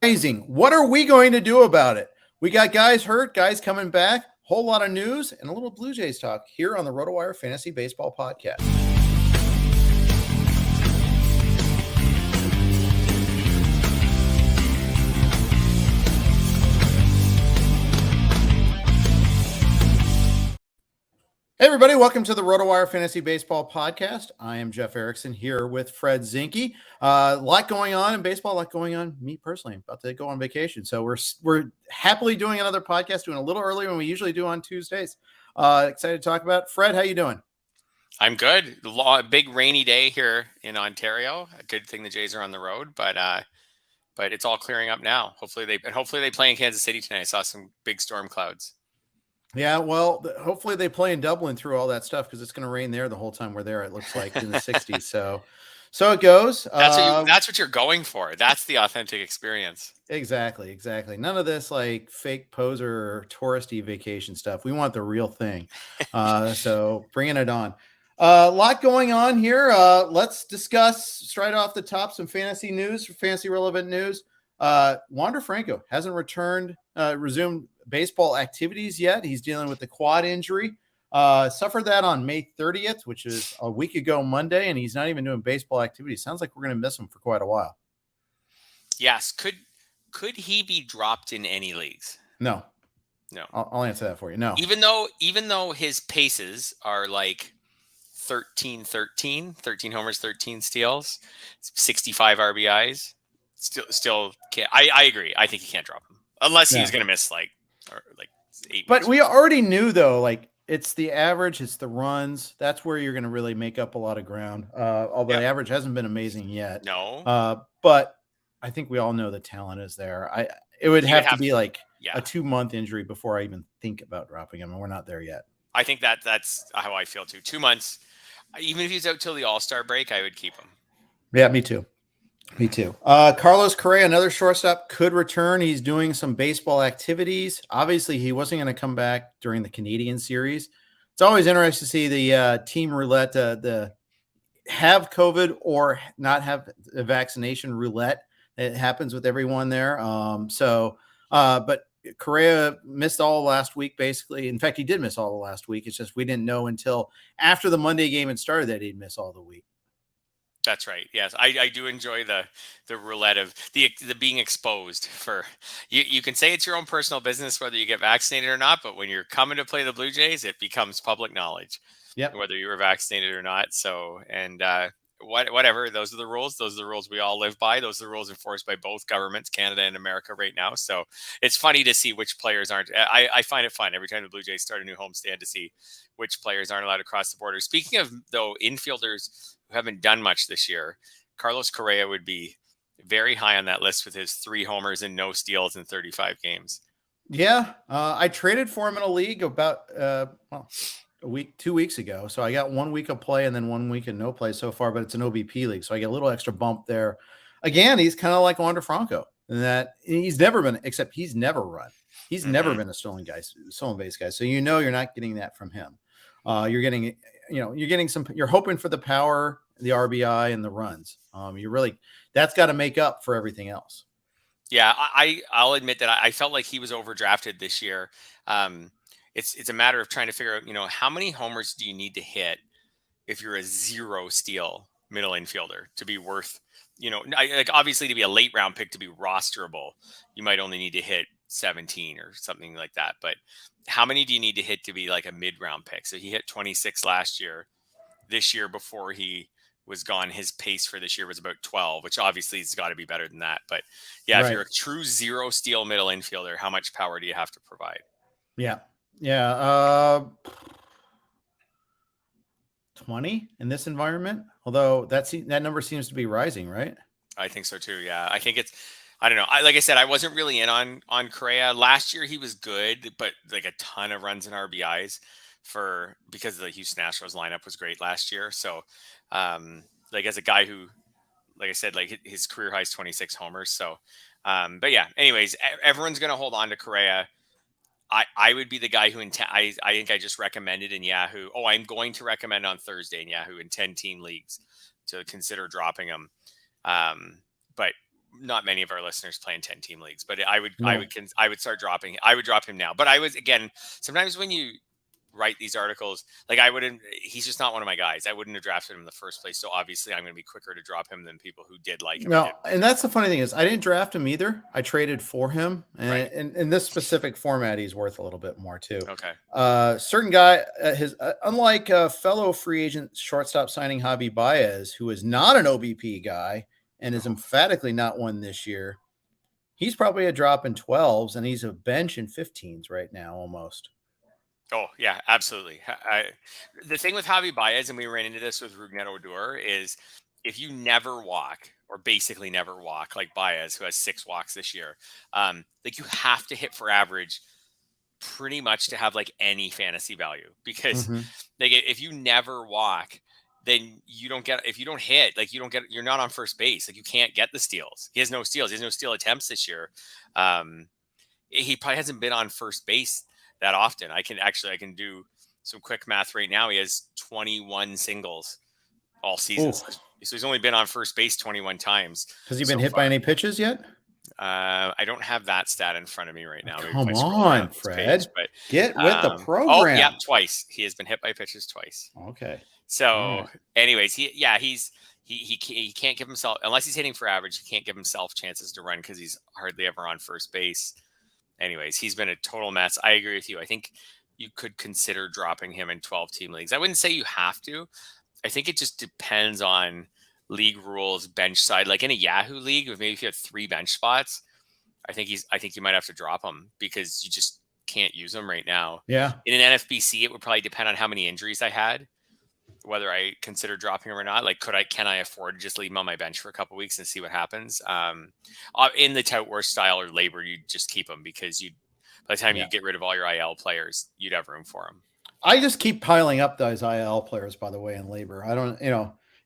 Rising. What are we going to do about it? We got guys hurt, guys coming back, whole lot of news, and a little Blue Jays talk here on the RotoWire Fantasy Baseball Podcast. Hey, everybody. Welcome to the RotoWire Fantasy Baseball Podcast. I am Jeff Erickson here with Fred Zinkie. A lot going on in baseball, a lot going on. Me personally, I'm about to go on vacation. So we're happily doing another podcast, doing a little earlier than we usually do on Tuesdays. Excited to talk about it. Fred, how you doing? I'm good. Big rainy day here in Ontario. A good thing the Jays are on the road, but it's all clearing up now. Hopefully they play in Kansas City tonight. I saw some big storm clouds. Yeah, well, hopefully they play in Dublin through all that stuff because it's going to rain there the whole time we're there. It looks like in the 60s. So it goes. That's what you're going for. That's the authentic experience. Exactly. None of this like fake poser or touristy vacation stuff. We want the real thing. So bringing it on. A lot going on here. Let's discuss straight off the top some fantasy news, fantasy relevant news. Wander Franco hasn't resumed baseball activities yet. He's dealing with the quad injury. Suffered that on May 30th, which is a week ago Monday, and he's not even doing baseball activities. Sounds like we're going to miss him for quite a while. Yes. Could he be dropped in any leagues? No. I'll answer that for you. No. Even though his paces are like 13 homers, 13 steals, 65 RBIs. Still can't. I agree. I think he can't drop him unless he's going to miss like 8. But we already knew though, like it's the average, it's the runs. That's where you're going to really make up a lot of ground. Although the average hasn't been amazing yet. No. But I think we all know the talent is there. It would have to be like a 2-month injury before I even think about dropping him, and we're not there yet. I think that's how I feel too. 2 months, even if he's out till the All-Star break, I would keep him. Yeah, me too. Carlos Correa, another shortstop, could return. He's doing some baseball activities. Obviously, he wasn't going to come back during the Canadian series. It's always interesting to see the team roulette, the have COVID or not have a vaccination roulette. It happens with everyone there. But Correa missed all last week, basically. In fact, he did miss all the last week. It's just we didn't know until after the Monday game had started that he'd miss all the week. That's right. Yes, I do enjoy the roulette of the being exposed for you can say it's your own personal business whether you get vaccinated or not, but when you're coming to play the Blue Jays, it becomes public knowledge. Yep. Whether you were vaccinated or not. So whatever, those are the rules. Those are the rules we all live by. Those are the rules enforced by both governments, Canada and America right now. So it's funny to see which players aren't. I find it fun every time the Blue Jays start a new homestand to see which players aren't allowed to cross the border. Speaking of, though, infielders who haven't done much this year, Carlos Correa would be very high on that list with his 3 homers and no steals in 35 games. Yeah. I traded for him in a league about, 2 weeks ago. So I got 1 week of play and then 1 week of no play so far, but it's an OBP league. So I get a little extra bump there. Again, he's kind of like Wander Franco in that he's never run. He's never been a stolen base guy. So you're not getting that from him. You're hoping for the power, the RBI, and the runs. That's got to make up for everything else. Yeah, I'll admit that I felt like he was overdrafted this year. It's a matter of trying to figure out, how many homers do you need to hit if you're a 0 steal middle infielder to be worth, obviously to be a late round pick to be rosterable, you might only need to hit 17 or something like that. But how many do you need to hit to be like a mid-round pick? So he hit 26 last year. This year, before he was gone, his pace for this year was about 12, which obviously has got to be better than that. But yeah, If you're a true 0 steal middle infielder, how much power do you have to provide? Yeah. 20 in this environment. Although that number seems to be rising, right? I think so too. Yeah, I think I don't know. Like I said, I wasn't really in on Correa. Last year he was good, but like a ton of runs and RBIs because the Houston Astros lineup was great last year. So as a guy who, like I said, like his career high is 26 homers. So but yeah, anyways, everyone's going to hold on to Correa. I would be the guy who I think I just recommended in Yahoo. Oh, I'm going to recommend on Thursday in Yahoo in 10-team leagues to consider dropping him. But not many of our listeners play in 10-team leagues, but I would No. start dropping. I would drop him now. But I was, again, sometimes when you write these articles, like he's just not one of my guys. I wouldn't have drafted him in the first place. So obviously I'm going to be quicker to drop him than people who did like him. No, and that's the funny thing is I didn't draft him either. I traded for him, and Right. in this specific format, he's worth a little bit more too. Okay. Certain guy, unlike fellow free agent shortstop signing Javi Baez, who is not an OBP guy and is emphatically not one this year. He's probably a drop in 12s, and he's a bench in 15s right now almost. Oh, yeah, absolutely. The thing with Javi Baez, and we ran into this with Rougned Odor, is if you never walk, or basically never walk, like Baez, who has 6 walks this year, like you have to hit for average pretty much to have like any fantasy value. Because like if you never walk, then you don't get, if you don't hit, like you're not on first base. Like you can't get the steals. He has no steals. He has no steal attempts this year. He probably hasn't been on first base that often. I can do some quick math right now. He has 21 singles all season. Ooh. So he's only been on first base 21 times. Has he been hit by any pitches yet? I don't have that stat in front of me right now. Come on, Fred. But get with the program. Oh, yeah, twice. He has been hit by pitches twice. Okay. So, anyways, he can't give himself, unless he's hitting for average, he can't give himself chances to run because he's hardly ever on first base. Anyways, he's been a total mess. I agree with you. I think you could consider dropping him in 12-team leagues. I wouldn't say you have to. I think it just depends on league rules, bench side. Like in a Yahoo league, maybe if you have 3 bench spots, I think you might have to drop him because you just can't use him right now. Yeah. In an NFBC, it would probably depend on how many injuries I had, whether I consider dropping him or not. Like, can I afford to just leave him on my bench for a couple of weeks and see what happens? In the tout worst style or labor, you just keep him because by the time you get rid of all your IL players, you'd have room for him. I just keep piling up those IL players, by the way, in labor. I don't,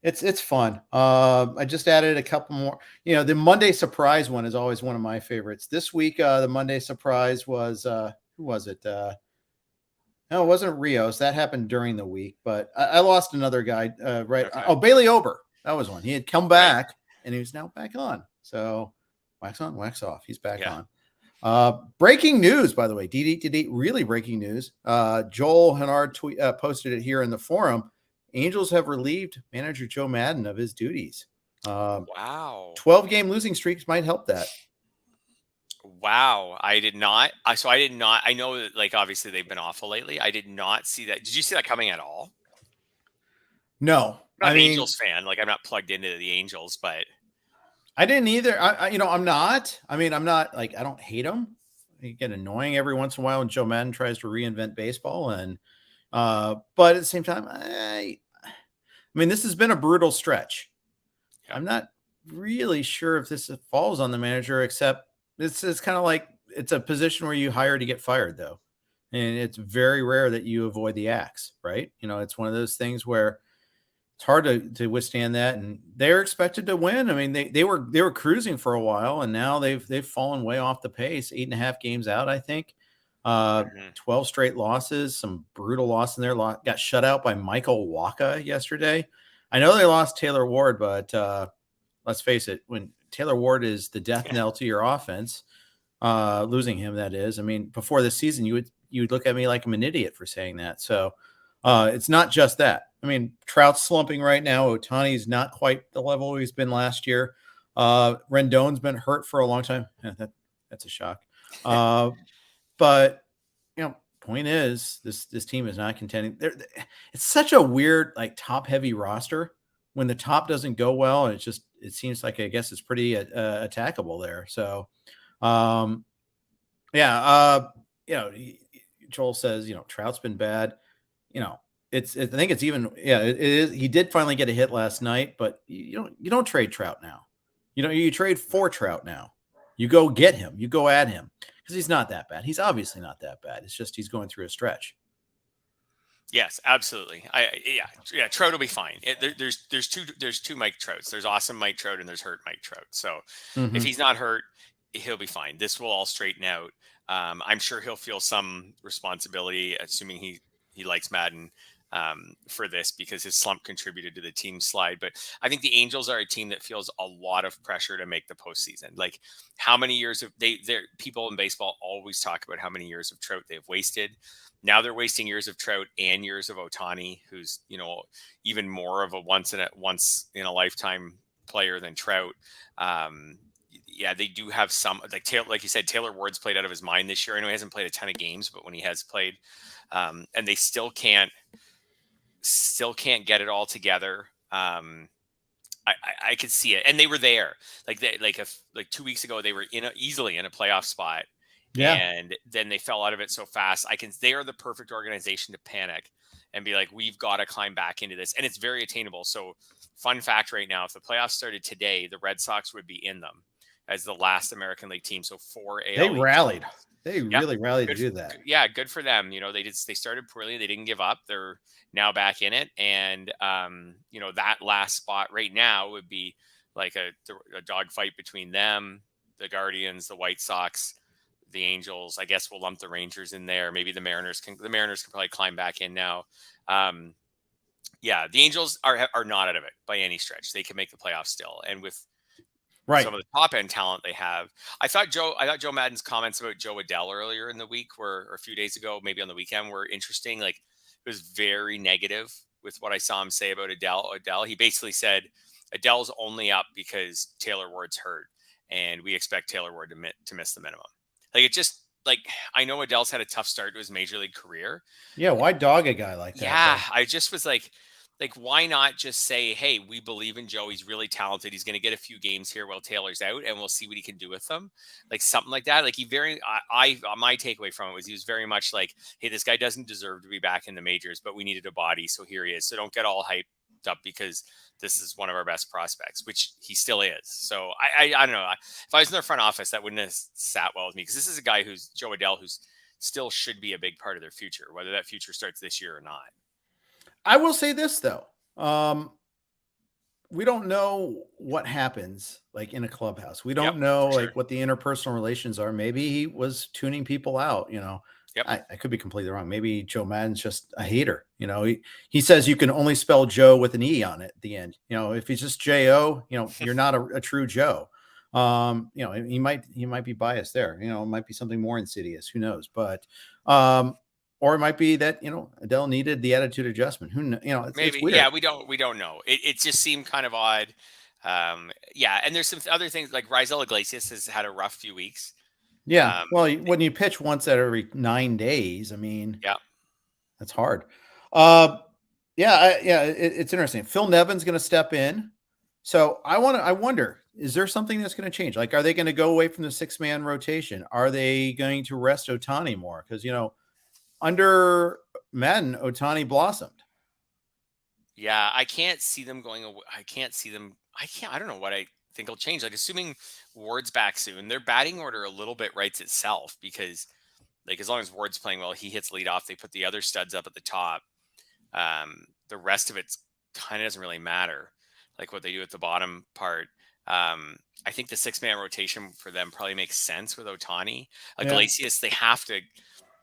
it's fun. I just added a couple more. The Monday surprise one is always one of my favorites. This week, the Monday surprise was who was it? No, it wasn't Rios. That happened during the week, but I lost another guy. Right? Okay. Oh, Bailey Ober. That was one. He had come back, and he was now back on. So wax on, wax off. He's back on. Breaking news, by the way, really breaking news. Joel Hennard posted it here in the forum. Angels have relieved manager Joe Madden of his duties. Wow. 12-game losing streaks might help that. Wow. I did not. I know that, like, obviously they've been awful lately. I did not see that. Did you see that coming at all? No. I'm not an Angels fan. Like, I'm not plugged into the Angels, but I didn't either. I'm not. I'm not like, I don't hate them. They get annoying every once in a while when Joe Madden tries to reinvent baseball. And, but at the same time, this has been a brutal stretch. Yeah. I'm not really sure if this falls on the manager, except it's kind of like it's a position where you hire to get fired, though. And it's very rare that you avoid the axe, right? It's one of those things where it's hard to withstand that, and they're expected to win. They were cruising for a while, and now they've fallen way off the pace. 8.5 games out, I think. 12 straight losses, some brutal loss in there. Got shut out by Michael Wacha yesterday. I know they lost Taylor Ward, but let's face it, when Taylor Ward is the death knell to your offense, losing him, that is. Before this season, you would look at me like I'm an idiot for saying that. So it's not just that. Trout's slumping right now. Ohtani's not quite the level he's been last year. Rendon's been hurt for a long time. That's a shock. But point is, this team is not contending. It's such a weird, like, top heavy roster. When the top doesn't go well, it seems like, I guess, it's pretty attackable there. So, Joel says, Trout's been bad. I think it's even, it is. He did finally get a hit last night, but you don't trade Trout now. You trade for Trout now. You go get him. You go at him because he's not that bad. He's obviously not that bad. It's just he's going through a stretch. Yes, absolutely. Trout will be fine. There's two Mike Trouts. There's awesome Mike Trout and there's hurt Mike Trout. So if he's not hurt, he'll be fine. This will all straighten out. I'm sure he'll feel some responsibility, assuming he likes Madden. for this because his slump contributed to the team slide. But I think the Angels are a team that feels a lot of pressure to make the postseason. Like how many years of people in baseball always talk about how many years of Trout they've wasted. Now they're wasting years of Trout and years of Ohtani, who's, even more of a once in a lifetime player than Trout. They do have some, like you said, Taylor Ward's played out of his mind this year. I know he hasn't played a ton of games, but when he has played, and they still can't get it all together. I could see it, and they were there. Like 2 weeks ago, they were easily in a playoff spot. Yeah. And then they fell out of it so fast. They are the perfect organization to panic and be like, we've got to climb back into this. And it's very attainable. So fun fact right now, if the playoffs started today, the Red Sox would be in them as the last American League team. So 4 AL. They rallied. They really rallied to do that. Yeah, good for them. They started poorly. They didn't give up. They're now back in it. And, that last spot right now would be like a dogfight between them, the Guardians, the White Sox, the Angels. I guess we'll lump the Rangers in there. Maybe the Mariners can probably climb back in now. The Angels are not out of it by any stretch. They can make the playoffs still. And with some of the top end talent they have, I thought Joe Madden's comments about Joe Adell earlier in the week or a few days ago, maybe on the weekend, were interesting. Like it was very negative with what I saw him say about Adell. He basically said Adell's only up because Taylor Ward's hurt, and we expect Taylor Ward to miss the minimum. Like it just I know Adell's had a tough start to his major league career. Yeah, why dog a guy like that? Yeah, I just was like why not just say, hey, we believe in Joe. He's really talented. He's going to get a few games here while Taylor's out, and we'll see what he can do with them. Like something like that. Like my takeaway from it was he was very much like, hey, this guy doesn't deserve to be back in the majors, but we needed a body, so here he is. So don't get all hyped up because this is one of our best prospects, which he still is. So I don't know. If I was in their front office, that wouldn't have sat well with me, because this is a guy who's Joe Adell, who's still should be a big part of their future, whether that future starts this year or not. I will say this though. We don't know what happens like in a clubhouse. We don't know what the interpersonal relations are. Maybe he was tuning people out, I could be completely wrong. Maybe Joe Madden's just a hater. He says you can only spell Joe with an E on it at the end. If he's just J-O, you're not a true Joe. He might be biased there. It might be something more insidious. Who knows? But, or it might be that, Adell needed the attitude adjustment. Who knows? Maybe. It's weird. Yeah, we don't know. It just seemed kind of odd. And there's some other things like Raisel Iglesias has had a rough few weeks. Yeah. Well, when you pitch once every 9 days, that's hard. It's interesting. Phil Nevin's going to step in. So I wonder, is there something that's going to change? Like, are they going to go away from the 6-man rotation? Are they going to rest Ohtani more? Because, under Madden, Ohtani blossomed. Yeah, I can't see them going away. I don't know what I think will change. Like, assuming Ward's back soon, their batting order a little bit writes itself, because as long as Ward's playing well, he hits leadoff. They put the other studs up at the top. The rest of it kind of doesn't really matter, like what they do at the bottom part. I think the 6-man rotation for them probably makes sense with Ohtani. Iglesias, they have to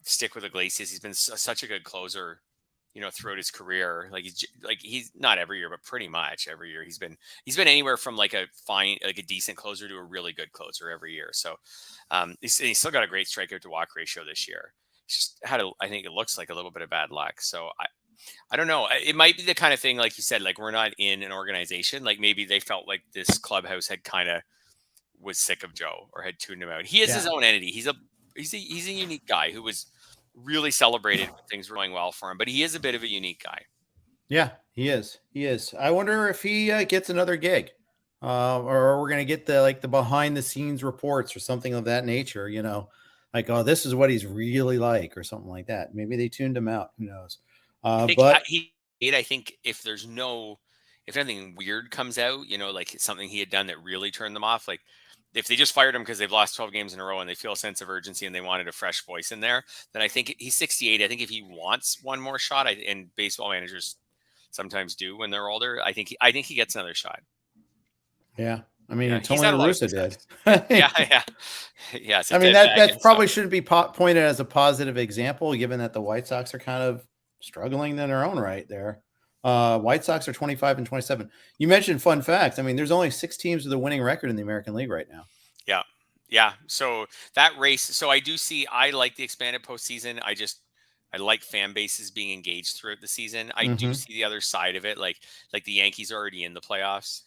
stick with Iglesias. He's been such a good closer, throughout his career. He's not every year, but pretty much every year he's been anywhere from a decent closer to a really good closer every year. So he's still got a great strikeout to walk ratio this year. He's just I think it looks like a little bit of bad luck. So I don't know. It might be the kind of thing, like you said, we're not in an organization. Maybe they felt like this clubhouse had was sick of Joe or had tuned him out. He is his own entity. He's a unique guy who was really celebrated when things were going well for him, but he is a bit of a unique guy. Yeah, he is. I wonder if he gets another gig, or we're going to get the behind the scenes reports or something of that nature, oh, this is what he's really like, or something like that. Maybe they tuned him out. Who knows? I think if anything weird comes out, something he had done that really turned them off, if they just fired him because they've lost 12 games in a row and they feel a sense of urgency and they wanted a fresh voice in there, then I think he's 68. I think if he wants one more shot, and baseball managers sometimes do when they're older, I think he gets another shot. Yeah. Tony La Russa did. Yeah. That probably shouldn't be pointed as a positive example, given that the White Sox are kind of struggling in their own right there. White Sox are 25 and 27. You mentioned fun facts. I mean, there's only 6 teams with a winning record in the American League right now. Yeah. Yeah. So that race, so I like the expanded postseason. I like fan bases being engaged throughout the season. I do Mm-hmm. see the other side of it, like the Yankees are already in the playoffs,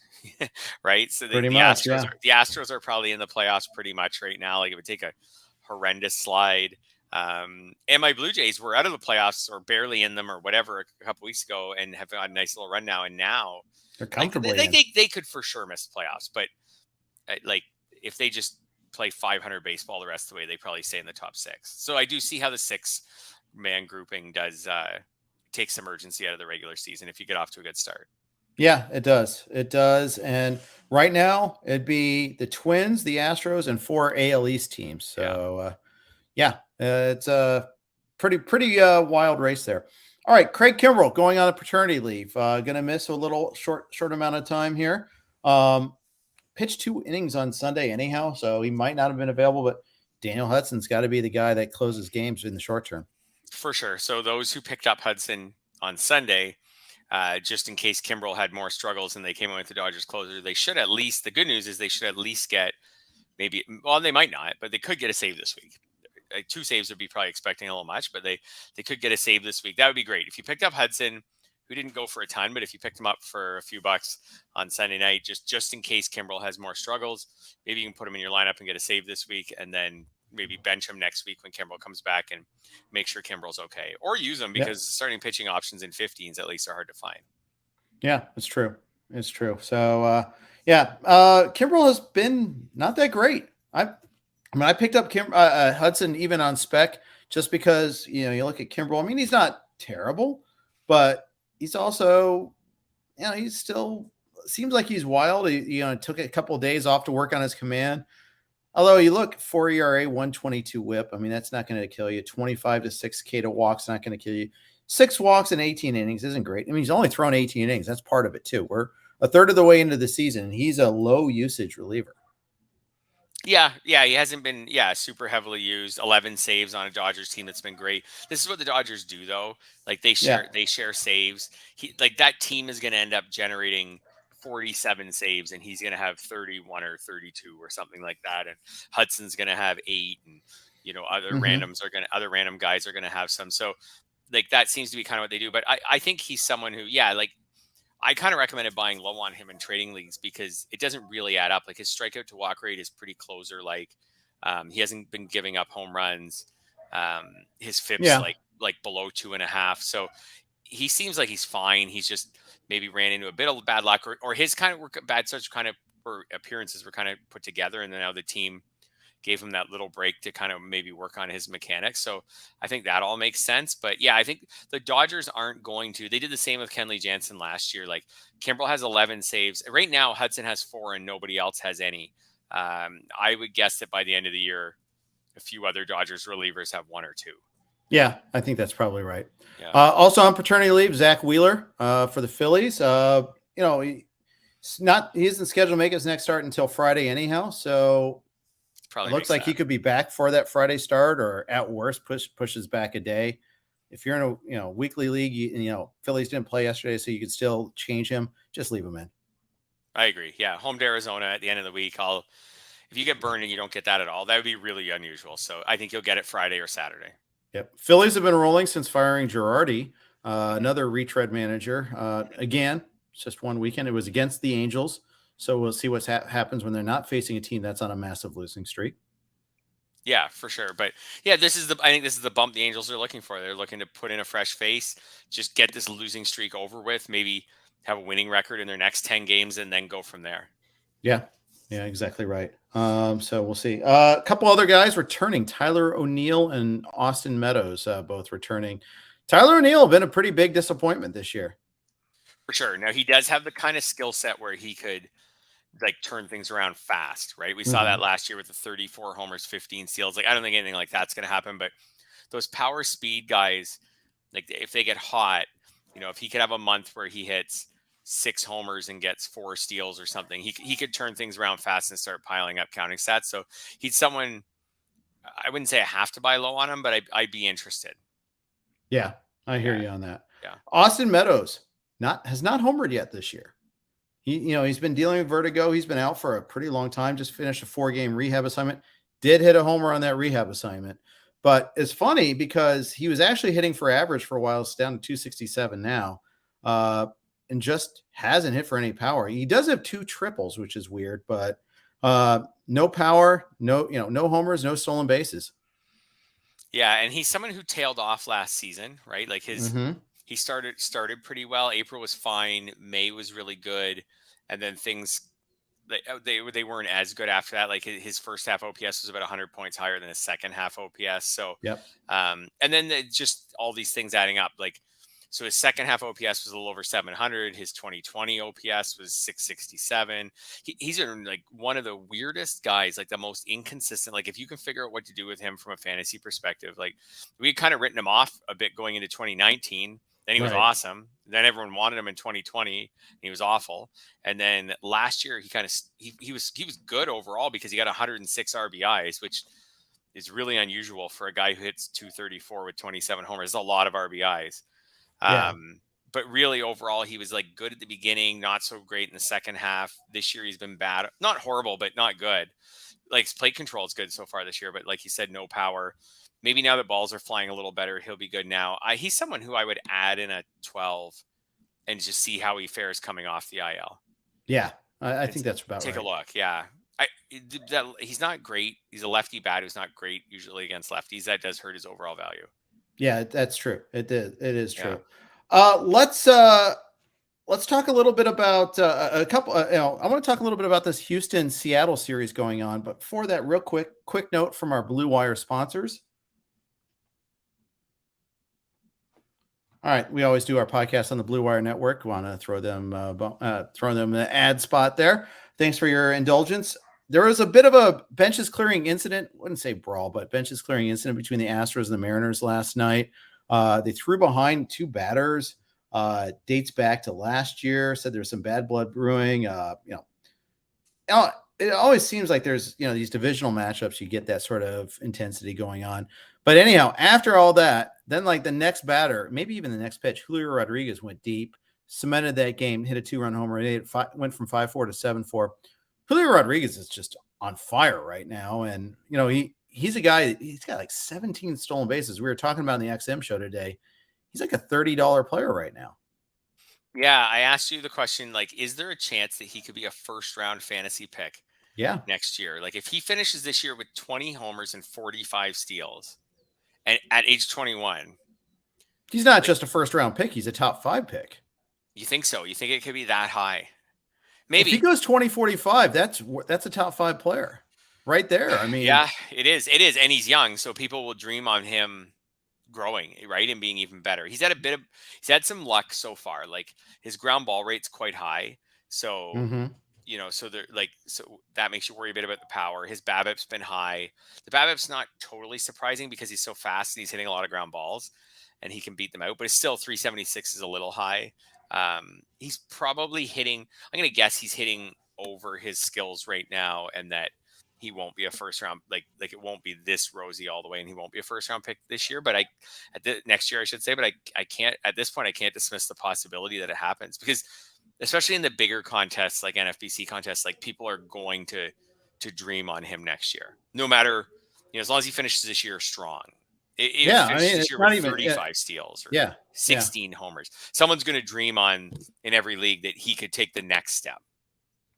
right? So Pretty much, yeah. The Astros are probably in the playoffs pretty much right now. Like it would take a horrendous slide. And my Blue Jays were out of the playoffs or barely in them or whatever a couple weeks ago and have got a nice little run now. And now, They're like comfortably in. they could for sure miss the playoffs, but like if they just play 500 baseball the rest of the way, they probably stay in the top 6. So I do see how the 6-man grouping does take some urgency out of the regular season if you get off to a good start. Yeah, it does. It does. And right now, it'd be the Twins, the Astros, and 4 AL East teams. So, it's a pretty wild race there. All right, Craig Kimbrell going on a paternity leave. Going to miss a little short amount of time here. Pitched 2 innings on Sunday anyhow, so he might not have been available, but Daniel Hudson's got to be the guy that closes games in the short term. For sure. So those who picked up Hudson on Sunday, just in case Kimbrell had more struggles and they came in with the Dodgers closer, they should at least, the good news is they should at least get maybe, well, they might not, but they could get a save this week. 2 saves would be probably expecting a little much, but they could get a save this week. That would be great. If you picked up Hudson, who didn't go for a ton, but if you picked him up for a few bucks on Sunday night, just in case Kimbrell has more struggles, maybe you can put him in your lineup and get a save this week, and then maybe bench him next week when Kimbrell comes back and make sure Kimbrell's okay, or use him because starting pitching options in 15s at least are hard to find. Yeah, it's true. It's true. So, Kimbrell has been not that great. I picked up Hudson even on spec just because, you look at Kimbrell. I mean, he's not terrible, but he's also, he's still seems like he's wild. He, took a couple of days off to work on his command. Although you look 4 ERA, 122 whip. I mean, that's not going to kill you. 25 to 6K to walks, not going to kill you. 6 walks in 18 innings isn't great. I mean, he's only thrown 18 innings. That's part of it too. We're a third of the way into the season, and he's a low usage reliever. Yeah, he hasn't been super heavily used. 11 saves on a Dodgers team that's been great. This is what the Dodgers do though. Like they share saves. That team is going to end up generating 47 saves and he's going to have 31 or 32 or something like that, and Hudson's going to have 8, and other random guys are going to have some. So that seems to be kind of what they do, but I think he's someone who I kind of recommended buying low on him in trading leagues because it doesn't really add up. Like his strikeout to walk rate is pretty closer. He hasn't been giving up home runs. His FIP's like below 2.5. So he seems like he's fine. He's just maybe ran into a bit of bad luck or his kind of bad starts or appearances were kind of put together. And then now the team gave him that little break to kind of maybe work on his mechanics. So I think that all makes sense. But I think the Dodgers aren't going to. They did the same with Kenley Jansen last year. Like Kimbrell has 11 saves. Right now, Hudson has 4 and nobody else has any. I would guess that by the end of the year, a few other Dodgers relievers have 1 or 2. Yeah, I think that's probably right. Yeah. Also on paternity leave, Zach Wheeler for the Phillies. He isn't scheduled to make his next start until Friday anyhow. So probably it looks like he could be back for that Friday start, or at worst pushes back a day. If you're in a weekly league, Phillies didn't play yesterday, so you could still change him. Just leave him in. I agree. Yeah, home to Arizona at the end of the week. If you get burned and you don't get that at all, that would be really unusual. So I think you'll get it Friday or Saturday. Yep. Phillies have been rolling since firing Girardi, another retread manager. Again, it's just one weekend. It was against the Angels. So we'll see what happens when they're not facing a team that's on a massive losing streak. Yeah, for sure. But I think this is the bump the Angels are looking for. They're looking to put in a fresh face, just get this losing streak over with, maybe have a winning record in their next 10 games and then go from there. Yeah, exactly right. So we'll see. A couple other guys returning, Tyler O'Neill and Austin Meadows, both returning. Tyler O'Neill been a pretty big disappointment this year. For sure. Now he does have the kind of skill set where he could turn things around fast, right? We saw that last year with the 34 homers, 15 steals. I don't think anything like that's going to happen, but those power speed guys, if they get hot, if he could have a month where he hits 6 homers and gets 4 steals or something, he could turn things around fast and start piling up counting stats. So he's someone, I wouldn't say I have to buy low on him, but I'd be interested. Yeah. I hear Yeah. you on that. Yeah. Austin Meadows has not homered yet this year. He's been dealing with vertigo. He's been out for a pretty long time. Just finished a 4-game rehab assignment. Did hit a homer on that rehab assignment. But it's funny because he was actually hitting for average for a while. It's down to 267 now. And just hasn't hit for any power. He does have 2 triples, which is weird, but no power, no homers, no stolen bases. Yeah, and he's someone who tailed off last season, right? Like he started pretty well. April was fine. May was really good, and then things they weren't as good after that. Like his first half OPS was about 100 points higher than his second half OPS. So, Yep. and then just all these things adding up. Like, so his second half OPS was a little over 700. His 2020 OPS was 667. He's like one of the weirdest guys, like the most inconsistent. Like if you can figure out what to do with him from a fantasy perspective, like we had kind of written him off a bit going into 2019. Then he was awesome. Then everyone wanted him in 2020. He was awful. And then last year he was good overall because he got 106 RBIs, which is really unusual for a guy who hits 234 with 27 homers. It's a lot of RBIs. Yeah. But really overall, he was like good at the beginning, not so great in the second half. This year he's been bad, not horrible, but not good. Like his plate control is good so far this year, but like you said, no power. Maybe now that balls are flying a little better, he'll be good now. He's someone who I would add in a 12 and just see how he fares coming off the IL. Yeah, I think that's about right. Take a look. Yeah. He's not great. He's a lefty bat who's not great usually against lefties. That does hurt his overall value. Yeah, that's true. It is true. Yeah. Let's talk a little bit about a couple. I want to talk a little bit about this Houston-Seattle series going on. But before that, real quick note from our Blue Wire sponsors. All right, we always do our podcast on the Blue Wire Network. We want to throw them the ad spot there. Thanks for your indulgence. There was a bit of a benches clearing incident. I wouldn't say brawl, but benches clearing incident between the Astros and the Mariners last night. They threw behind 2 batters. Dates back to last year. Said there's some bad blood brewing. It always seems like there's these divisional matchups. You get that sort of intensity going on. But anyhow, after all that, then like the next batter, maybe even the next pitch, Julio Rodriguez went deep, cemented that game, hit a 2-run homer. It went from 5-4 to 7-4. Julio Rodriguez is just on fire right now. And, he's a guy, he's got like 17 stolen bases. We were talking about in the XM show today. He's like a $30 player right now. Yeah. I asked you the question, like, is there a chance that he could be a first-round fantasy pick next year? Like, if he finishes this year with 20 homers and 45 steals and at age 21. He's not just a first-round pick. He's a top 5 pick. You think so? You think it could be that high? Maybe. If he goes 20-45, that's a top 5 player right there. I mean, yeah, it is. And he's young, so people will dream on him growing, right, and being even better. He's had some luck so far. Like his ground ball rate's quite high, so so that makes you worry a bit about the power. His BABIP's been high. The BABIP's not totally surprising because he's so fast and he's hitting a lot of ground balls, and he can beat them out. But it's still 376 is a little high. He's probably hitting. I'm gonna guess he's hitting over his skills right now, and that he won't be a first round like it won't be this rosy all the way, and he won't be a first round pick this year. But next year I should say. But I can't at this point. I can't dismiss the possibility that it happens because, especially in the bigger contests like NFBC contests, like people are going to dream on him next year, no matter as long as he finishes this year strong. This year with 35 steals or 16 homers. Someone's going to dream on in every league that he could take the next step.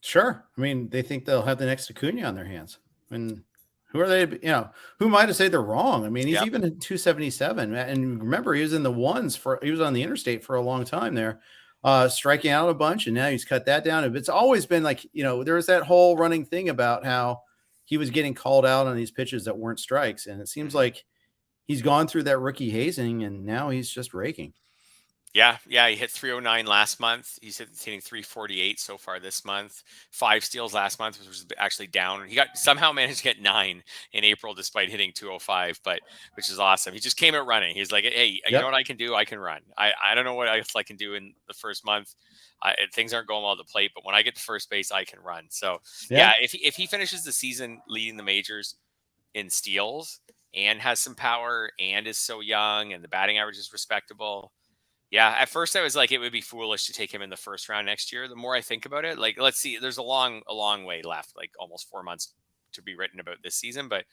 Sure. I mean, they think they'll have the next Acuna on their hands. And who are they? Who am I to say they're wrong? I mean, he's even at 277. And remember, he was in the ones he was on the interstate for a long time there, striking out a bunch. And now he's cut that down. It's always been like, there was that whole running thing about how he was getting called out on these pitches that weren't strikes. And it seems like he's gone through that rookie hazing, and now he's just raking. Yeah. He hit 309 last month. He's hitting 348 so far this month. 5 steals last month, which was actually down. He somehow managed to get 9 in April despite hitting 205, which is awesome. He just came out running. He's like, hey, you know what I can do? I can run. I don't know what else I can do in the first month. Things aren't going well at the plate, but when I get to first base, I can run. So if he finishes the season leading the majors in steals, and has some power and is so young and the batting average is respectable. Yeah, at first I was like, it would be foolish to take him in the first round next year. The more I think about it, like, let's see, there's a long way left, like almost 4 months to be written about this season. But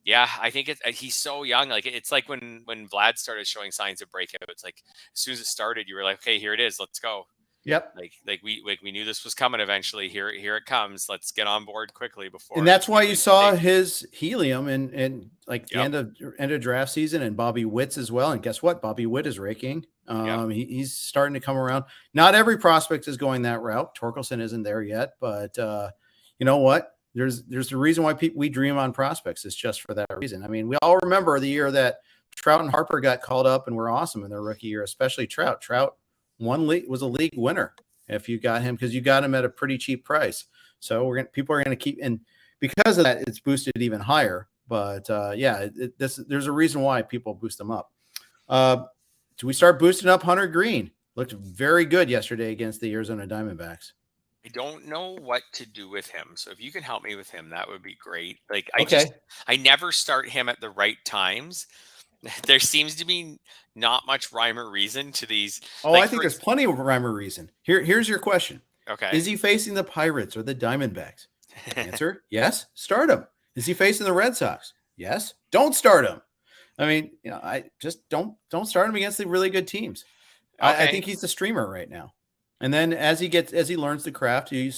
yeah, I think he's so young. Like, it's like when Vlad started showing signs of breakout. It's like as soon as it started, you were like, okay, here it is, let's go. Yep. Like we knew this was coming eventually. Here it comes. Let's get on board quickly before. And that's why you lose saw the his helium and like the Yep. end of draft season, and Bobby Witt's as well. And guess what? Bobby Witt is raking. Yep. He's starting to come around. Not every prospect is going that route. Torkelson isn't there yet, but you know what? There's a reason why we dream on prospects. It's just for that reason. I mean, we all remember the year that Trout and Harper got called up and were awesome in their rookie year, especially Trout. Trout was a league winner if you got him, because you got him at a pretty cheap price. So people are gonna keep, and because of that, it's boosted even higher. But there's a reason why people boost them up. Do we start boosting up Hunter Green? Looked very good yesterday against the Arizona Diamondbacks. I don't know what to do with him. So if you can help me with him, that would be great. Like, I never start him at the right times. There seems to be not much rhyme or reason to these. Oh, I think there's plenty of rhyme or reason. Here's your question. Okay. Is he facing the Pirates or the Diamondbacks? Answer, yes, start him. Is he facing the Red Sox? Yes, don't start him. I mean, I just don't start him against the really good teams. Okay. I think he's the streamer right now. And then as he learns the craft, you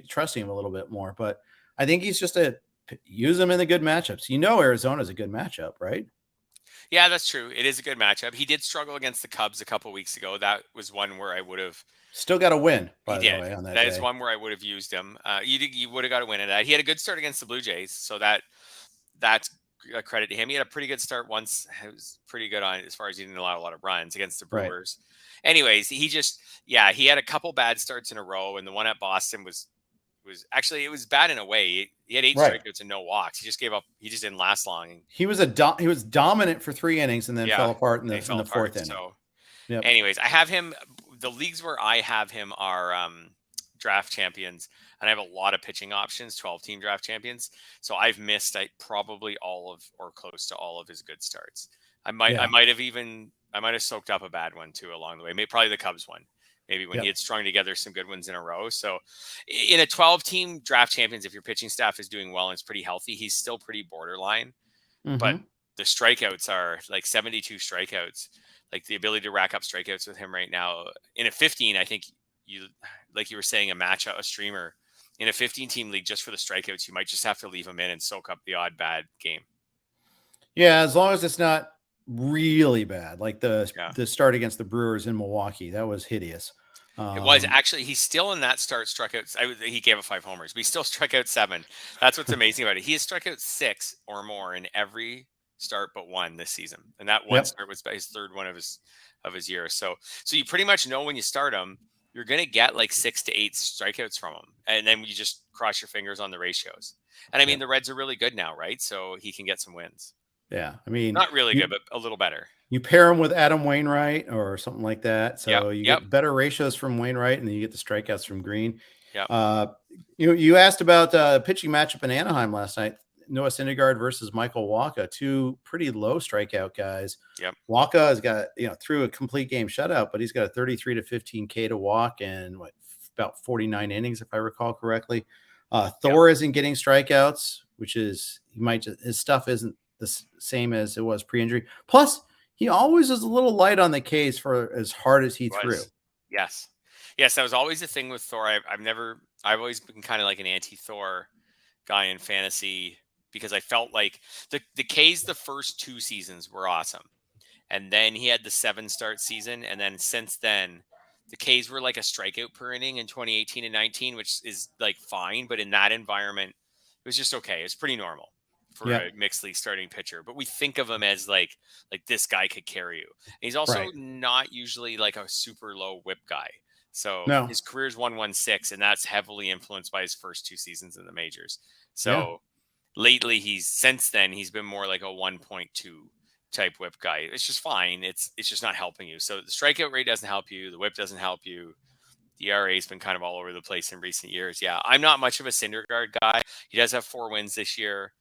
trusting him a little bit more. But I think he's just use him in the good matchups. Arizona's a good matchup, right? Yeah, that's true. It is a good matchup. He did struggle against the Cubs a couple weeks ago. That was one where I would have still got a win. By the way, on that is one where I would have used him. You would have got a win in that. He had a good start against the Blue Jays, so that's a credit to him. He had a pretty good start once. It was pretty good on as far as he didn't allow a lot of runs against the Brewers. Right. Anyways, he had a couple bad starts in a row, and the one at Boston was actually, it was bad in a way. He had 8 strikeouts and no walks. He just gave up. He just didn't last long. He was dominant for 3 innings and then fell apart in the 4th inning. So, anyways, I have him. The leagues where I have him are draft champions, and I have a lot of pitching options, 12-team draft champions. So I've missed probably all of or close to all of his good starts. I might have soaked up a bad one too along the way. Maybe probably the Cubs one. Maybe when he had strung together some good ones in a row. So in a 12-team draft champions, if your pitching staff is doing well and it's pretty healthy, he's still pretty borderline. Mm-hmm. But the strikeouts are like 72 strikeouts. Like the ability to rack up strikeouts with him right now in a 15, I think you were saying, a streamer in a 15-team league, just for the strikeouts, you might just have to leave him in and soak up the odd bad game. Yeah, as long as it's not really bad, like the start against the Brewers in Milwaukee. That was hideous. It was actually, he's still in that start struck out. He gave up 5 homers, but he still struck out 7. That's what's amazing about it. He has struck out 6 or more in every start but one this season, and that one start was his 3rd one of his year. So you pretty much know when you start him, you're going to get like 6 to 8 strikeouts from him, and then you just cross your fingers on the ratios. And I mean, the Reds are really good now, right? So he can get some wins. Yeah, I mean, not really good, but a little better. You pair him with Adam Wainwright or something like that, so you get better ratios from Wainwright, and then you get the strikeouts from Green. You asked about pitching matchup in Anaheim last night. Noah Syndergaard versus Michael Wacha, 2 pretty low strikeout guys. Wacha has got through a complete game shutout, but he's got a 33 to 15 K to walk and about 49 innings, if I recall correctly. Thor isn't getting strikeouts, which is his stuff isn't the same as it was pre-injury. Plus, he always was a little light on the Ks for as hard as he threw. Yes, that was always the thing with Thor. I've always been kind of like an anti-Thor guy in fantasy, because I felt like the Ks the first 2 seasons were awesome, and then he had the 7-start season, and then since then the Ks were like a strikeout per inning in 2018 and 19, which is like fine, but in that environment it was just okay. It was pretty normal for a mixed league starting pitcher, but we think of him as like this guy could carry you. And he's also not usually like a super low whip guy. So his career is 116, and that's heavily influenced by his first 2 seasons in the majors. So lately since then he's been more like a 1.2 type whip guy. It's just fine. It's just not helping you. So the strikeout rate doesn't help you. The whip doesn't help you. The ERA has been kind of all over the place in recent years. Yeah, I'm not much of a Syndergaard guy. He does have 4 wins this year.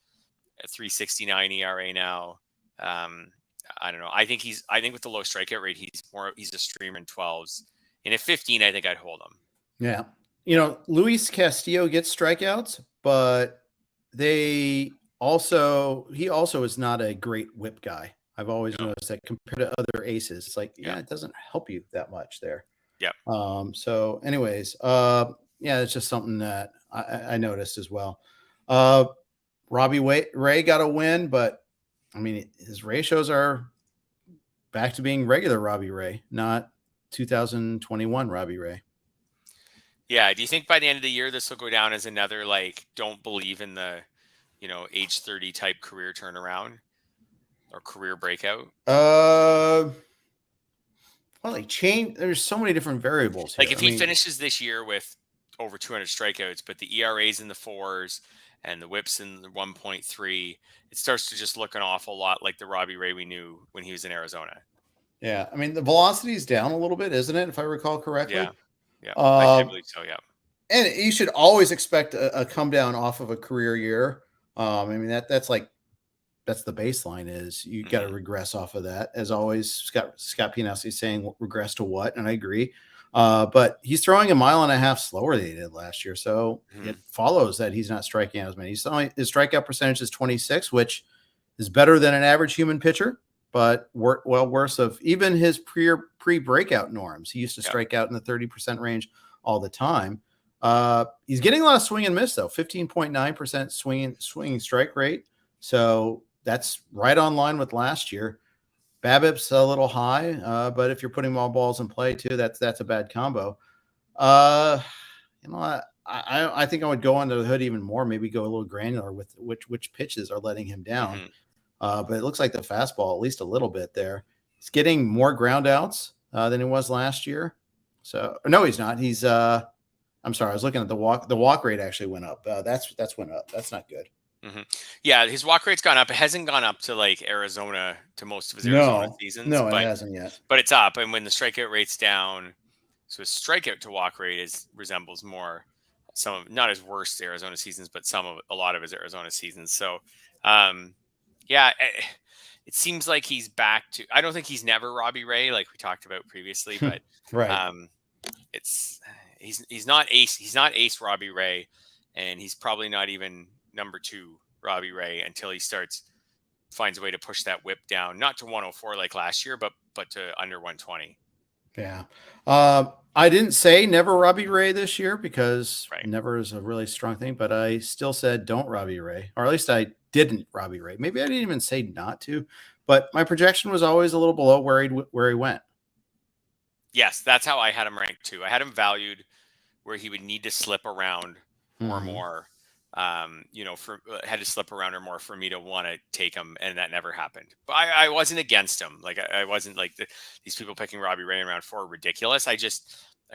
at 3.69 ERA now. I don't know. I think with the low strikeout rate, he's a streamer in 12s. And at 15, I think I'd hold him. Yeah. Luis Castillo gets strikeouts, but he also is not a great whip guy. I've always noticed that compared to other aces, it's like, it doesn't help you that much there. Yeah. So anyways, it's just something that I noticed as well. Robbie Ray got a win, but I mean, his ratios are back to being regular Robbie Ray, not 2021 Robbie Ray. Yeah. Do you think by the end of the year, this will go down as another, don't believe in the, age 30 type career turnaround or career breakout? Well, they change. There's so many different variables here. If he finishes this year with over 200 strikeouts, but the ERA's in the 4s and the whips in the 1.3, it starts to just look an awful lot like the Robbie Ray we knew when he was in Arizona. Yeah. I mean, the velocity is down a little bit, isn't it? If I recall correctly. Yeah. Yeah. I believe so. Yeah. And you should always expect a come down off of a career year. I mean, that's the baseline is you got to regress off of that. As always, Scott Pianowski saying regress to what? And I agree. But he's throwing 1.5 miles slower than he did last year. So it follows that he's not striking out as many. His strikeout percentage is 26, which is better than an average human pitcher, but worse of even his pre-breakout norms. He used to strike out in the 30% range all the time. He's getting a lot of swing and miss though, 15.9% swinging strike rate. So that's right on line with last year. BABIP's a little high, but if you're putting more balls in play too, that's a bad combo. I think I would go under the hood even more, maybe go a little granular with which pitches are letting him down. But it looks like the fastball, at least a little bit there. He's getting more ground outs than he was last year. So no, he's not. He's I'm sorry, I was looking at the walk. The walk rate actually went up. That's went up. That's not good. Yeah, his walk rate's gone up. It hasn't gone up to Arizona, to most of his Arizona seasons. No, it hasn't yet. But it's up. And when the strikeout rate's down, so his strikeout to walk rate resembles more some of, not his worst Arizona seasons, but a lot of his Arizona seasons. So, it seems like he's back to. I don't think he's never Robbie Ray like we talked about previously, but right. He's not ace. He's not ace Robbie Ray, and he's probably not even number 2 Robbie Ray until he finds a way to push that whip down, not to 104 like last year, but to under 120. Yeah. I didn't say never Robbie Ray this year because never is a really strong thing, but I still said don't Robbie Ray, or at least I didn't Robbie Ray. Maybe I didn't even say not to, but my projection was always a little below where he went. Yes, that's how I had him ranked too. I had him valued where he would need to slip around or more. Had to slip around or more for me to want to take him, and that never happened. But I wasn't against him. I wasn't like these people picking Robbie Ray in round 4 ridiculous. I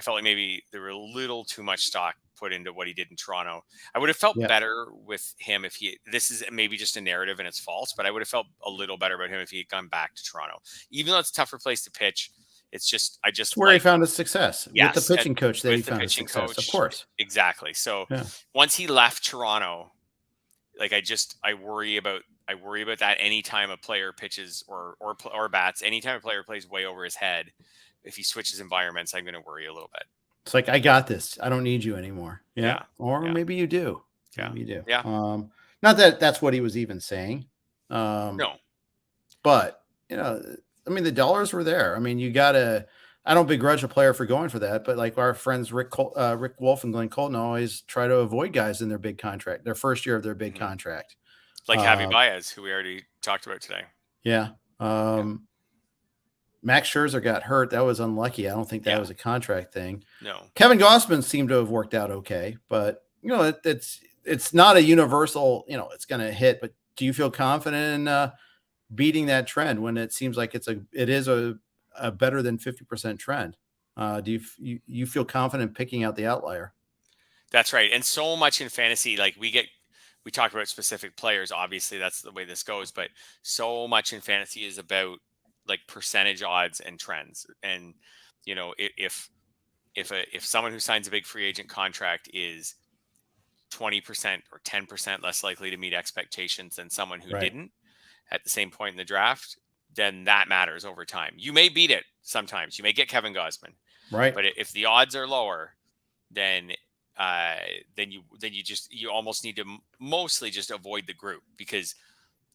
felt like maybe there were a little too much stock put into what he did in Toronto. I would have felt better with him if this is maybe just a narrative and it's false, but I would have felt a little better about him if he had gone back to Toronto. Even though it's a tougher place to pitch, it's where he found his success. Yes, with the pitching coach that he found his success, of course. Exactly. So once he left Toronto, I worry about that anytime a player pitches or bats, anytime a player plays way over his head, if he switches environments, I'm going to worry a little bit. It's like, I got this. I don't need you anymore. Yeah. Or maybe you do. Yeah. Maybe you do. Yeah. Not that that's what he was even saying. No. But, I mean, the dollars were there. I mean, I don't begrudge a player for going for that, but like our friends Rick Wolf and Glenn Colton always try to avoid guys in their big contract, their first year of their big contract. Like Javi Baez, who we already talked about today. Yeah. Max Scherzer got hurt. That was unlucky. I don't think that was a contract thing. No. Kevin Gausman seemed to have worked out okay, but it's not a universal, it's going to hit, but do you feel confident in beating that trend when it seems like it is a better than 50% trend? Do you feel confident picking out the outlier? That's right. And so much in fantasy, we talk about specific players. Obviously that's the way this goes, but so much in fantasy is about percentage odds and trends. And, if someone who signs a big free agent contract is 20% or 10% less likely to meet expectations than someone who Right. didn't at the same point in the draft, then that matters over time. You may beat it sometimes. You may get Kevin Gausman, Right. but if the odds are lower, then you almost need to mostly just avoid the group, because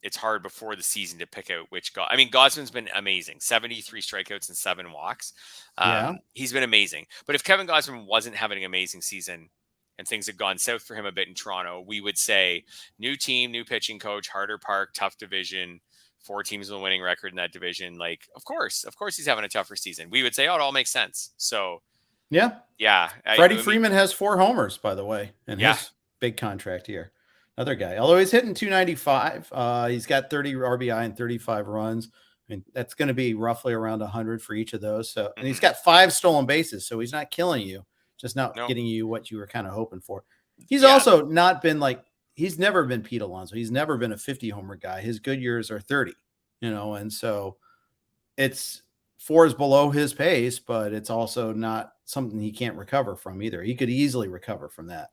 it's hard before the season to pick out which guy. I mean, Gosman's been amazing, 73 strikeouts and 7 walks. Yeah. He's been amazing. But if Kevin Gosman wasn't having an amazing season and things had gone south for him a bit in Toronto, we would say new team, new pitching coach, harder park, tough division, 4 teams with a winning record in that division. Like, of course he's having a tougher season. We would say, oh, it all makes sense. So Yeah. yeah. Freddie Freeman has 4 homers, by the way, in Yeah. his big contract here. Another guy, although he's hitting 295, he's got 30 RBI and 35 runs. I mean, that's going to be roughly around 100 for each of those. So, and he's got 5 stolen bases, so he's not killing you, just not getting you what you were kind of hoping for. He's also not been like, he's never been Pete Alonso. He's never been a 50 homer guy. His good years are 30, and so it's 4 is below his pace, but it's also not something he can't recover from either. He could easily recover from that.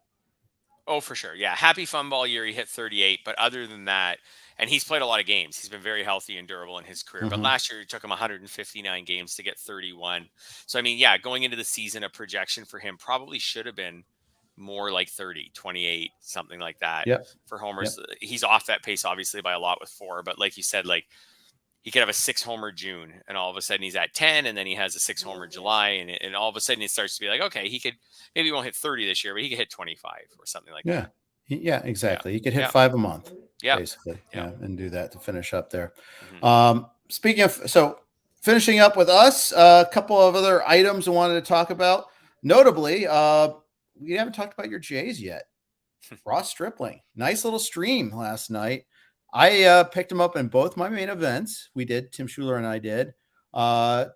Oh, for sure. Yeah. Happy fun ball year. He hit 38. But other than that, and he's played a lot of games. He's been very healthy and durable in his career. But last year, it took him 159 games to get 31. So, I mean, yeah, going into the season, a projection for him probably should have been more like 30, 28, something like that for homers. He's off that pace, obviously, by a lot with 4. But like you said, like, he could have a 6 homer June, and all of a sudden he's at 10, and then he has a 6 homer July, and all of a sudden it starts to be like, okay, maybe he won't hit 30 this year, but he could hit 25 or something like that. Yeah, exactly. He could hit 5 a month, basically, and do that to finish up there. Speaking of, so finishing up with us, a couple of other items I wanted to talk about. Notably, we haven't talked about your Jays yet. Ross Stripling, nice little stream last night. I picked him up in both my main events. We did. Tim Schuler and I did. Only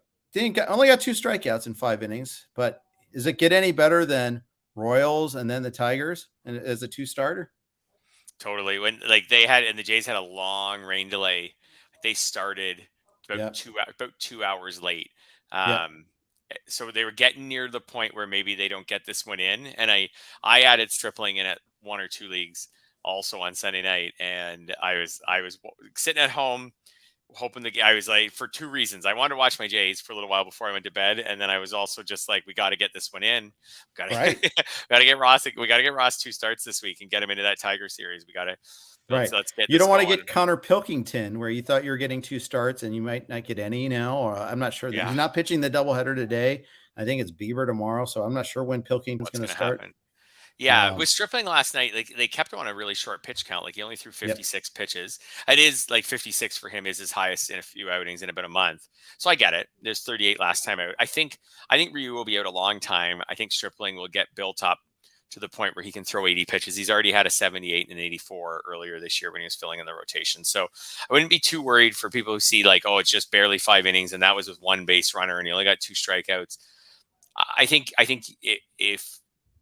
got 2 strikeouts in 5 innings, but does it get any better than Royals and then the Tigers and as a 2 starter? Totally. When the Jays had a long rain delay. They started about 2 hours late. So they were getting near the point where maybe they don't get this one in. And I added Stripling in at 1 or 2 leagues also on Sunday night, and I was sitting at home hoping I was like, for 2 reasons. I wanted to watch my Jays for a little while before I went to bed, and then I was also just like, we got to get this one in. Got to get Ross. We got to get Ross 2 starts this week and get him into that Tiger series. We got to. Let's get. You don't want to get Connor Pilkington, where you thought you were getting 2 starts and you might not get any now, or I'm not sure. He's not pitching the doubleheader today. I think it's Bieber tomorrow, so I'm not sure when Pilkington's going to start. Happen. Yeah, with Stripling last night, like they kept him on a really short pitch count. Like he only threw 56 pitches. It is like 56 for him is his highest in a few outings in about a month. So I get it. There's 38 last time out. I think Ryu will be out a long time. I think Stripling will get built up to the point where he can throw 80 pitches. He's already had a 78 and an 84 earlier this year when he was filling in the rotation. So I wouldn't be too worried for people who see like, oh, it's just barely 5 innings and that was with 1 base runner and he only got 2 strikeouts. I think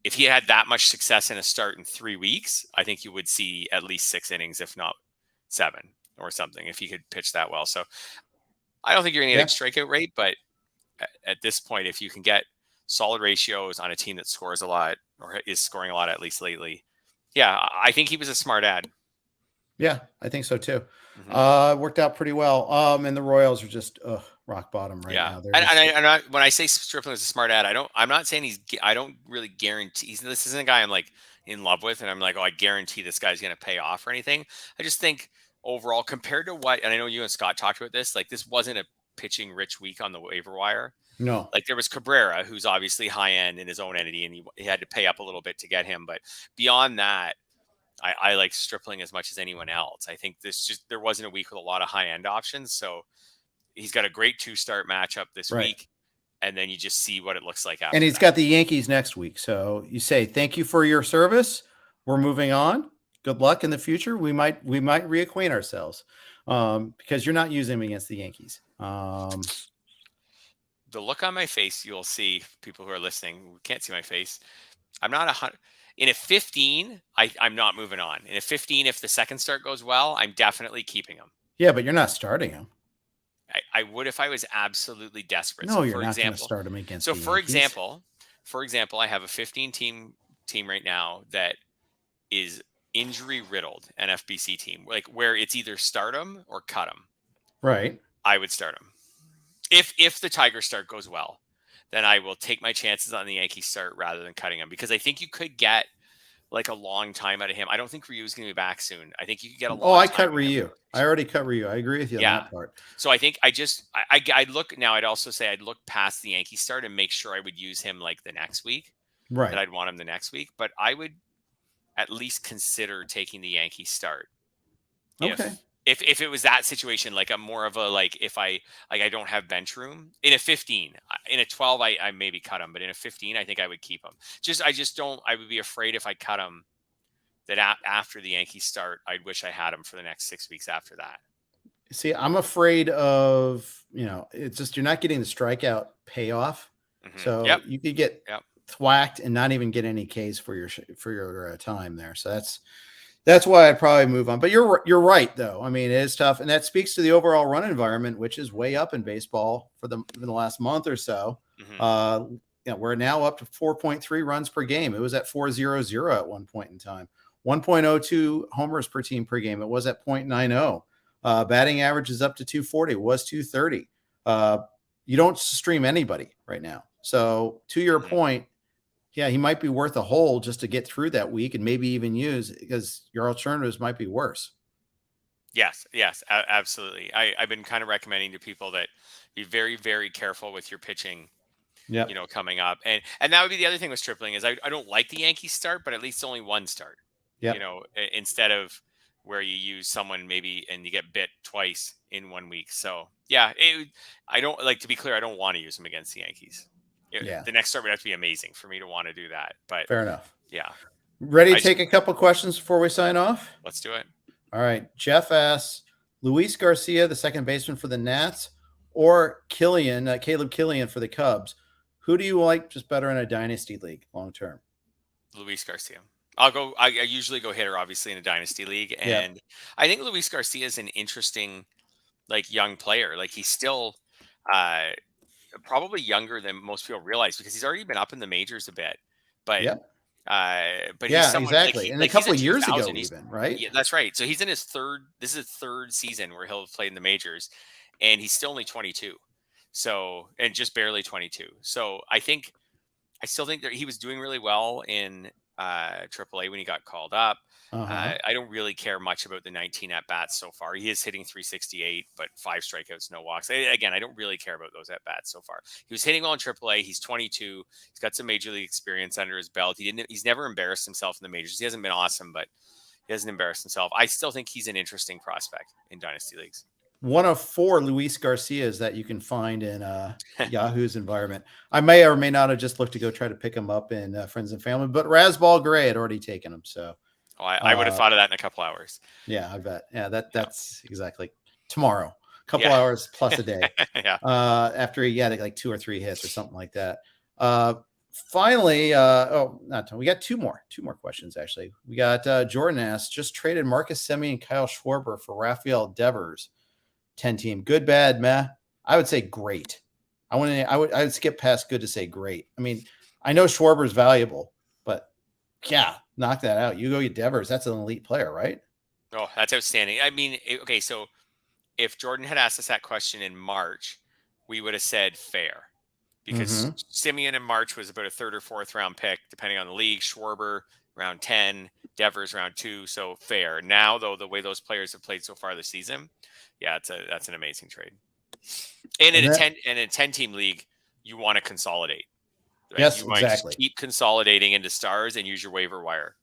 if he had that much success in a start in 3 weeks, I think you would see at least 6 innings, if not 7 or something, if he could pitch that well. So I don't think you're going to get a strikeout rate, but at this point, if you can get solid ratios on a team that scores a lot or is scoring a lot, at least lately, I think he was a smart ad. Yeah, I think so too. Worked out pretty well. And the Royals are just rock bottom right now. And when I say Stripling is a smart ad, I'm not saying I don't really guarantee. This isn't a guy I'm like in love with, and I'm like, oh, I guarantee this guy's going to pay off or anything. I just think overall, compared to what, and I know you and Scott talked about this, like this wasn't a pitching rich week on the waiver wire. No, like there was Cabrera, who's obviously high end in his own entity, and he had to pay up a little bit to get him. But beyond that, I like Stripling as much as anyone else. I think there wasn't a week with a lot of high end options, so he's got a great 2-start matchup this week, and then you just see what it looks like after. And he's got the Yankees next week, so you say thank you for your service. We're moving on. Good luck in the future. We might reacquaint ourselves because you're not using him against the Yankees. The look on my face, you'll see people who are listening who can't see my face. I'm not 100. In a 15, I'm not moving on. In a 15, if the second start goes well, I'm definitely keeping him. Yeah, but you're not starting him. I would if I was absolutely desperate. No, you're not going to start him against. So, for example, I have a 15 team right now that is injury riddled NFBC team, like where it's either start him or cut him, Right. I would start him. If the Tiger start goes well, then I will take my chances on the Yankee start rather than cutting him, because I think you could get like a long time out of him. I don't think Ryu's going to be back soon. I think you could get a Oh, long I time cut out of him. Ryu. I already cut Ryu. I agree with you on Yeah. that part. So I think I'd look now. I'd also say I'd look past the Yankee start and make sure I would use him like the next week. Right. That I'd want him the next week, but I would at least consider taking the Yankee start. Okay. If it was that situation, like I'm more of a, like, if I don't have bench room in a 15, in a 12, I maybe cut him, but in a 15, I think I would keep him. I would be afraid if I cut him that after the Yankees start, I'd wish I had him for the next 6 weeks after that. See, I'm afraid of, it's just, you're not getting the strikeout payoff. Mm-hmm. So you could get thwacked and not even get any Ks for your time there. So that's why I'd probably move on. But you're right, though. I mean, it is tough, and that speaks to the overall run environment, which is way up in baseball for the last month or so. Mm-hmm. We're now up to 4.3 runs per game. It was at 4.00 at one point in time. 1.02 homers per team per game. It was at 0.90. Batting average is up to 240. It was 230. You don't stream anybody right now. So to your point, yeah, he might be worth a hold just to get through that week and maybe even use, because your alternatives might be worse. Yes, absolutely. I've been kind of recommending to people that be very, very careful with your pitching, coming up. And that would be the other thing with tripling is I don't like the Yankees start, but at least only one start, instead of where you use someone maybe and you get bit twice in 1 week. So yeah, I don't, like, to be clear, I don't want to use them against the Yankees. The next start would have to be amazing for me to want to do that. But fair enough. Yeah. Ready to take a couple questions before we sign off? Let's do it. All right. Jeff asks, Luis Garcia, the second baseman for the Nats, or Caleb Killian for the Cubs. Who do you like just better in a dynasty league long term? Luis Garcia. I usually go hitter, obviously, in a dynasty league. And I think Luis Garcia is an interesting, like, young player. Like, he's still probably younger than most people realize, because he's already been up in the majors a bit. But he's someone, exactly. And a couple of years ago, even, right? Yeah, that's right. So he's in his this is his third season where he'll play in the majors, and he's still only 22. So, and just barely 22. So I still think that he was doing really well in AAA when he got called up. I don't really care much about the 19 at bats so far. He is hitting 368, but 5 strikeouts, no walks. Again, I don't really care about those at bats so far. He was hitting well in AAA. He's 22. He's got some major league experience under his belt. He's never embarrassed himself in the majors. He hasn't been awesome, but he hasn't embarrassed himself. I still think he's an interesting prospect in dynasty leagues. One of 4 Luis Garcias that you can find in Yahoo's environment. I may or may not have just looked to go try to pick him up in Friends and Family, but Razbal Gray had already taken him. So I would have thought of that in a couple hours. Yeah, I bet. Yeah, that's exactly tomorrow. A couple hours plus a day. After he had like 2 or 3 hits or something like that. Finally, we got two more questions, actually. We got Jordan asks, just traded Marcus Semien and Kyle Schwarber for Rafael Devers. 10 team, good, bad, meh. I would say great. I would skip past good to say great. I mean, I know Schwarber's valuable, but yeah, knock that out. You go get Devers. That's an elite player, right? Oh, that's outstanding. I mean, okay, so if Jordan had asked us that question in March, we would have said fair, because Semien in March was about a 3rd or 4th round pick, depending on the league. Schwarber round 10, Devers round 2, so fair. Now, though, the way those players have played so far this season, yeah, that's an amazing trade. And in a 10 team league, you want to consolidate. Right? Yes, you want exactly. to keep consolidating into stars and use your waiver wire.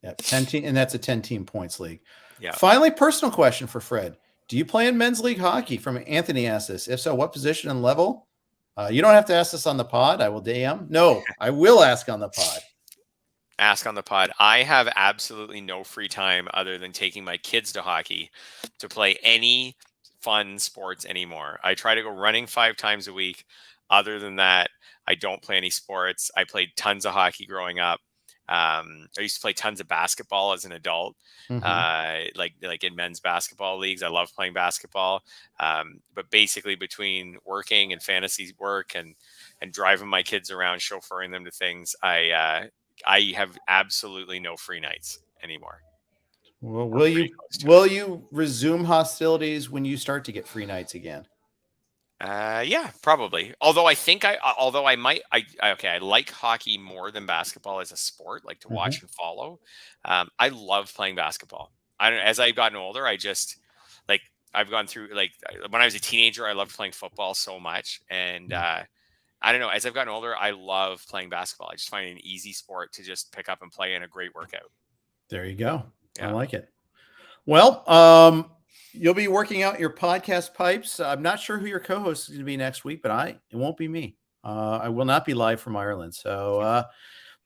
Yeah, 10 team, and that's a 10 team points league. Yeah. Finally, personal question for Fred: do you play in men's league hockey? From Anthony asks this. If so, what position and level? You don't have to ask this on the pod. I will DM. No, I will ask on the pod. Ask on the pod. I have absolutely no free time other than taking my kids to hockey to play any fun sports anymore. I try to go running 5 times a week. Other than that, I don't play any sports. I played tons of hockey growing up. I used to play tons of basketball as an adult, like in men's basketball leagues. I love playing basketball. But basically between working and fantasy work and driving my kids around, chauffeuring them to things, I have absolutely no free nights. anymore. Well, Or pretty close to it. will you resume hostilities when you start to get free nights again? Yeah, probably. Although I might, I like hockey more than basketball as a sport, like to watch and follow. I love playing basketball. As I've gotten older, I just like, I've gone through, like, when I was a teenager, I loved playing football so much. And, I don't know, as I've gotten older, I love playing basketball. I just find it an easy sport to just pick up and play, and a great workout. There you go. I Yeah. like it. Well, you'll be working out your podcast pipes. I'm not sure who your co-host is going to be next week, but it won't be me. I will not be live from Ireland. So,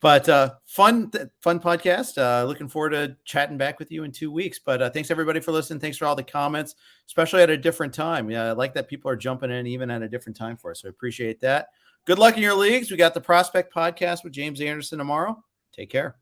but fun podcast. Looking forward to chatting back with you in 2 weeks. But thanks everybody for listening. Thanks for all the comments, especially at a different time. Yeah, I like that people are jumping in even at a different time for us. So I appreciate that. Good luck in your leagues. We got the Prospect Podcast with James Anderson tomorrow. Take care.